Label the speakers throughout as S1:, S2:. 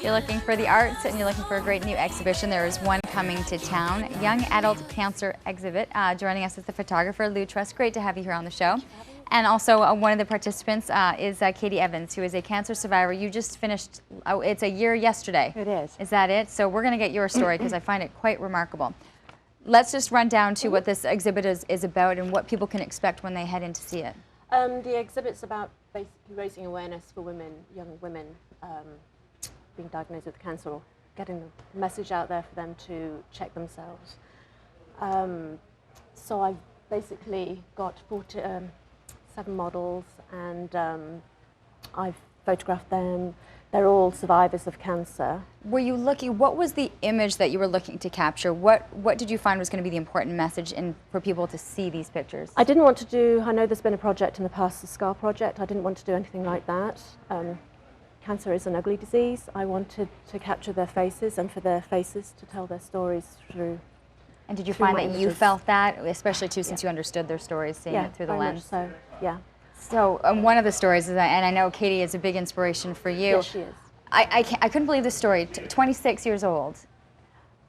S1: You're looking for the arts and you're looking for a great new exhibition. There is one coming to town, Young Adult Cancer Exhibit. Joining us is the photographer, Lou Truss. Great to have you here on the show. And also one of the participants is Katie Evans, who is a cancer survivor. You just finished, it's a year yesterday.
S2: It is.
S1: Is that it? So we're going to get your story because I find it quite remarkable. Let's just run down to what this exhibit is about and what people can expect when they head in to see it.
S2: The exhibit's about basically raising awareness for women, young women being diagnosed with cancer, or getting the message out there for them to check themselves. So I've basically got 7 models, and I've photographed them. They're all survivors of cancer.
S1: Were you looking, what was the image that you were looking to capture? What did you find was going to be the important message for people to see these pictures?
S2: I didn't want to do, I know there's been a project in the past, the SCAR project. I didn't want to do anything like that. Cancer is an ugly disease. I wanted to capture their faces and for their faces to tell their stories through.
S1: And did you find that you felt that, especially too since you understood their stories, seeing it through the lens?
S2: Much so, yeah.
S1: So one of the stories is, and I know Katie is a big inspiration for you.
S2: Yes, she is.
S1: I couldn't believe the story. 26 years old,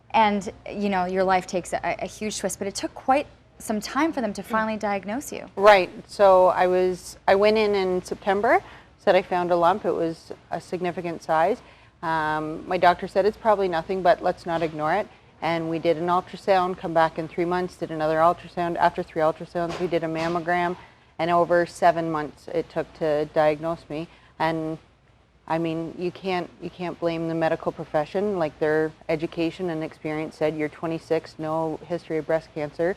S1: and you know your life takes a huge twist. But it took quite some time for them to finally diagnose you.
S3: Right. So I went in September. Said I found a lump. It was a significant size. My doctor said it's probably nothing, but let's not ignore it. And we did an ultrasound. Come back in 3 months. Did another ultrasound. After 3 ultrasounds, we did a mammogram. And over 7 months it took to diagnose me. And I mean, you can't blame the medical profession. Like, their education and experience said, you're 26, no history of breast cancer,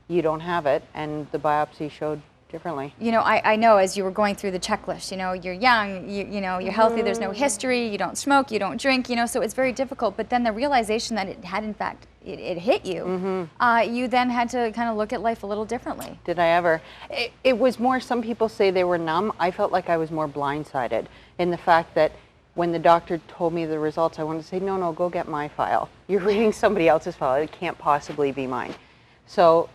S3: you don't have it, and the biopsy showed differently.
S1: You know, I know as you were going through the checklist, you know, you're young, you know, you're healthy, there's no history, you don't smoke, you don't drink, you know, so it's very difficult. But then the realization that it had, in fact, it hit you, you then had to kind of look at life a little differently.
S3: Did I ever? It was more, some people say they were numb. I felt like I was more blindsided in the fact that when the doctor told me the results, I wanted to say, no, go get my file. You're reading somebody else's file. It can't possibly be mine. So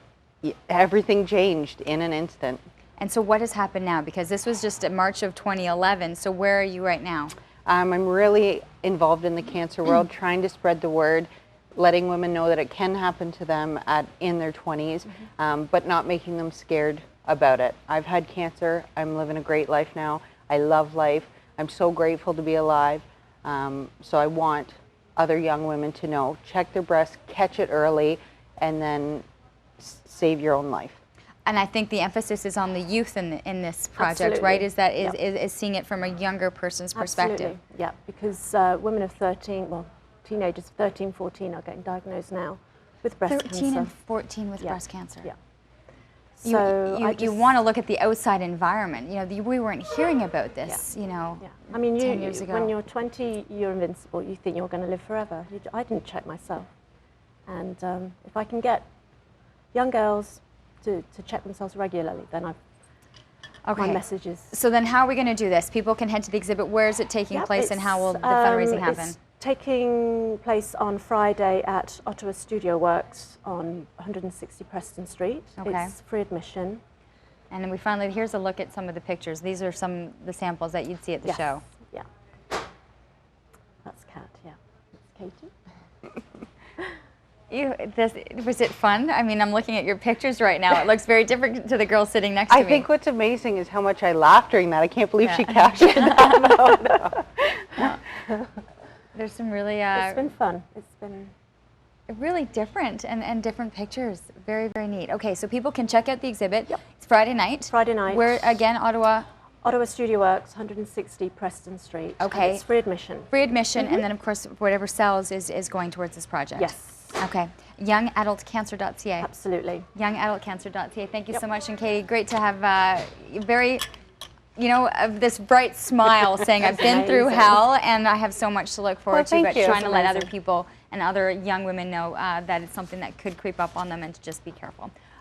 S3: everything changed in an instant.
S1: And so what has happened now? Because this was just in March of 2011, so where are you right now?
S3: I'm really involved in the cancer world, trying to spread the word, letting women know that it can happen to them in their 20s, but not making them scared about it. I've had cancer. I'm living a great life now. I love life. I'm so grateful to be alive. So I want other young women to know, check their breast, catch it early, and then save your own life.
S1: And I think the emphasis is on the youth in this project,
S2: Absolutely.
S1: right? Is seeing it from a younger person's perspective.
S2: Absolutely. Yeah, because women of 13, well, teenagers 13, 14 are getting diagnosed now with breast cancer.
S1: 13 and 14 with breast cancer.
S2: Yeah.
S1: So you want to look at the outside environment. You know, we weren't hearing about this, you know,
S2: I mean,
S1: 10 years ago.
S2: When you're 20, you're invincible. You think you're going to live forever. I didn't check myself. And if I can get young girls to check themselves regularly, then my message is...
S1: So then how are we going to do this? People can head to the exhibit. Where is it taking place and how will the fundraising happen?
S2: It's taking place on Friday at Ottawa Studio Works on 160 Preston Street.
S1: Okay.
S2: It's free admission.
S1: And then we finally, here's a look at some of the pictures. These are the samples that you'd see at the show.
S2: Yeah. That's Kat, yeah. That's Katie.
S1: Was it fun? I mean, I'm looking at your pictures right now. It looks very different to the girl sitting next to me.
S3: I think what's amazing is how much I laughed during that. I can't believe she captured that.
S1: No. There's some really...
S2: it's been fun. It's been...
S1: really different and different pictures. Very, very neat. Okay, so people can check out the exhibit.
S2: Yep.
S1: It's Friday night.
S2: Friday night.
S1: Where, again, Ottawa?
S2: Ottawa Studio Works, 160 Preston Street.
S1: Okay.
S2: And it's free admission.
S1: Free admission, and then, of course, whatever sells is going towards this project.
S2: Yes.
S1: Okay. YoungAdultCancer.ca.
S2: Absolutely.
S1: YoungAdultCancer.ca. Thank you so much. And Katie, great to have very, you know, this bright smile saying I've been through hell and I have so much to look forward to, but trying to let other people and other young women know that it's something that could creep up on them and to just be careful.